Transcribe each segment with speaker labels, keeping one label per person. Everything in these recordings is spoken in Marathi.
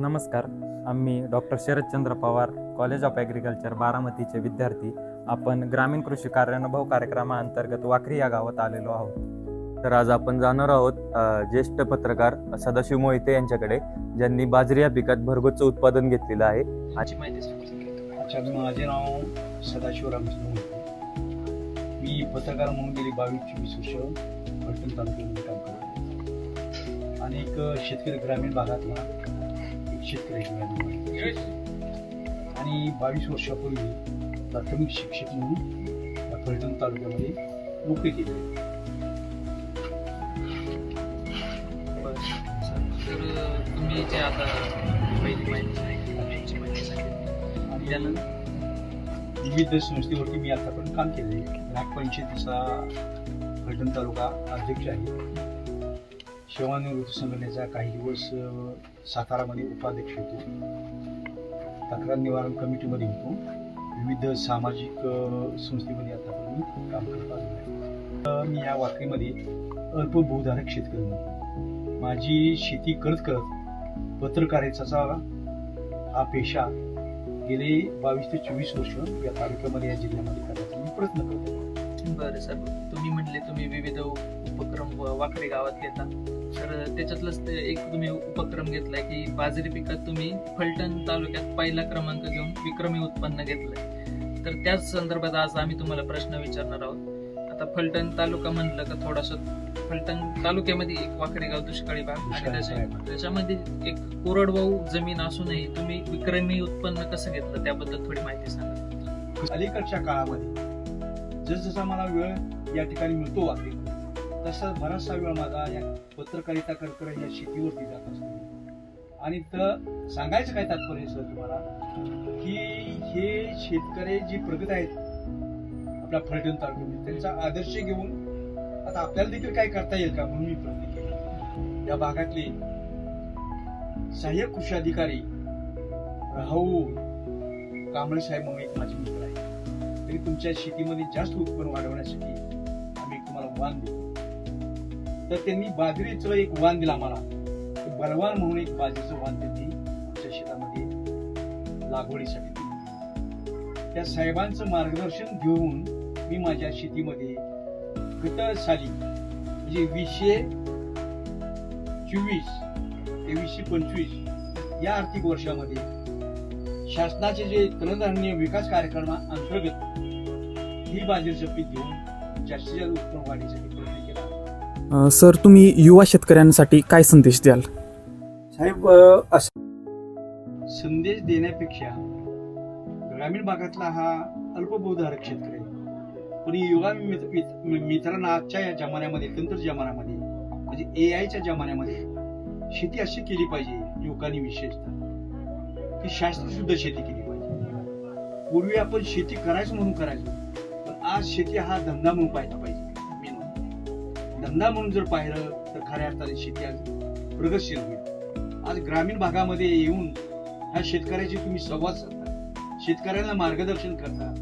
Speaker 1: नमस्कार. आम्ही doctor Sharadchandra Pawar, college of agriculture बारामतीचे विद्यार्थी. आपण ग्रामीण कृषी कार्यानुभव कार्यक्रमाअंतर्गत वाखरी या गावात आलेलो आहोत.
Speaker 2: तर आज आपण जाणार आहोत ज्येष्ठ पत्रकार सदाशिव मोहिते यांच्याकडे, ज्यांनी बाजरी या पिकात भरगच्च उत्पादन घेतलेलं आहे.
Speaker 3: याची माहिती सांगा. अच्छा, माझे नाव सदाशिव रामचंद्र मोहिते. मी पत्रकार म्हणून गेली 22-24 वर्ष फलटण तालुक्यामध्ये काम करतो. आणि एक शेतकरी ग्रामीण भागातला एक शेतकरी आणि 22 वर्षापूर्वी प्राथमिक शिक्षक म्हणून या फलटण तालुक्यामध्ये नोकरी केली.
Speaker 4: तर तुम्ही जे आता पहिली माहिती आणि
Speaker 3: त्यानंतर विविध संस्थेवरती मी आतापर्यंत काम केले. ग्रामपंचायतीचा फलटण तालुका अध्यक्ष आहे. सेवानिवृत्ती संघटनेचा काही दिवस सातारामध्ये उपाध्यक्ष होतो. तक्रार निवारण कमिटीमध्ये होतो. विविध सामाजिक संस्थेमध्ये आतापर्यंत काम करत आलेलो आहे. मी या वाखरीमध्ये अल्पभूधारक शेतकरी म्हणून माझी शेती करत करत पत्रकारितेचा हा पेशा गेले 22 ते 24 वर्ष या तालुक्यामध्ये या जिल्ह्यामध्ये करण्याचा मी प्रयत्न करतो.
Speaker 4: बरं सर, तुम्ही म्हटले तुम्ही विविध उपक्रम वाखरी गावात घेता, तर त्याच्यातलंच एक तुम्ही उपक्रम घेतलाय की बाजरी पिकात तुम्ही फलटण तालुक्यात पहिला क्रमांक घेऊन विक्रमी उत्पन्न घेतलंय. तर त्याच संदर्भात आज आम्ही तुम्हाला प्रश्न विचारणार आहोत. आता फलटण तालुका म्हटलं का थोडासा फलटण तालुक्यामध्ये एक वाखरी गाव दुष्काळी भाग आणि त्याच्यामध्ये एक कोरडवाहू जमीन असूनही तुम्ही विक्रमी उत्पन्न कसं घेतलं त्याबद्दल थोडी माहिती सांगा.
Speaker 3: अलीकडच्या काळामध्ये जसजसा मला वेळ या ठिकाणी मिळतो वाखरी, तसा बराचसा वेळ माझा या पत्रकारिता करत या शेतीवरती जात असतो. आणि तर सांगायचं काय तात्पर्य सर तुम्हाला की हे शेतकरी जे प्रगत आहेत आपल्या फलटण तालुक्यामध्ये, त्यांचा आदर्श घेऊन आता आपल्याला देखील काय करता येईल का म्हणून मी प्रयत्न केला. या भागातले सहाय्यक कृषी अधिकारी राहुल कांबळे साहेब म्हणून एक माझे मित्र आहे. तरी तुमच्या शेतीमध्ये जास्त उत्पन्न वाढवण्यासाठी आम्ही तुम्हाला वाण देतो. तर त्यांनी बाजरीचं एक वाण दिलं आम्हाला. बलवान म्हणून एक बाजरीचं वाण त्यांनी आमच्या शेतामध्ये लागवडीसाठी दिलं. त्या साहेबांचं मार्गदर्शन घेऊन मी माझ्या शेतीमध्ये गत साली म्हणजे 2024 ते 2025 या आर्थिक वर्षामध्ये शासनाचे जे तृणधान्य विकास कार्यक्रमाअंतर्गत ही बाजरीचं पीक घेऊन जास्तीत जास्त उत्पन्न वाढीसाठी प्रयत्न केला.
Speaker 5: सर, तुम्ही युवा शेतकऱ्यांसाठी काय संदेश द्याल?
Speaker 3: साहेब, संदेश देण्यापेक्षा ग्रामीण भागातला हा अल्पभूधारक शेतकरी आहे. पण युवा मित्रांना आजच्या या जमान्यामध्ये, तंत्र जमान्यामध्ये म्हणजे AI च्या जमान्यामध्ये शेती अशी केली पाहिजे युवकांनी विशेषतः की शास्त्रीय शुद्ध शेती केली पाहिजे. पूर्वी आपण शेती करायचं म्हणून करायचो, पण आज शेती हा धंदा म्हणून पाहिला पाहिजे. धंदा म्हणून जर पाहिलं तर खऱ्या अर्थाने शेती आज प्रगतशील होईल. आज ग्रामीण भागामध्ये येऊन ह्या शेतकऱ्याची तुम्ही संवाद साधता, शेतकऱ्यांना मार्गदर्शन करता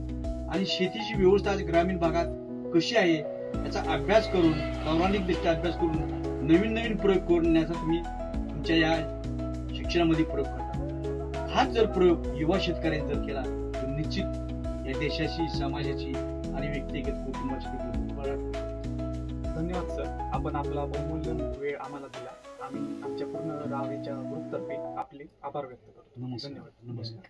Speaker 3: आणि शेतीची व्यवस्था आज ग्रामीण भागात कशी आहे याचा अभ्यास करून, पौराणिक दृष्ट्या अभ्यास करून नवीन प्रयोग करण्याचा तुम्ही तुमच्या या शिक्षणामध्ये प्रयोग करता. हाच जर प्रयोग युवा शेतकऱ्यांनी जर केला तर निश्चित या देशाची, समाजाची आणि व्यक्तिगत कुटुंबाची
Speaker 5: धन्यवाद सर, आपण आपला बहुमूल्य वेळ आम्हाला दिला. आम्ही आमच्या पूर्ण रावेच्या ग्रुपतर्फे आपले आभार व्यक्त करतो.
Speaker 3: धन्यवाद. नमस्कार.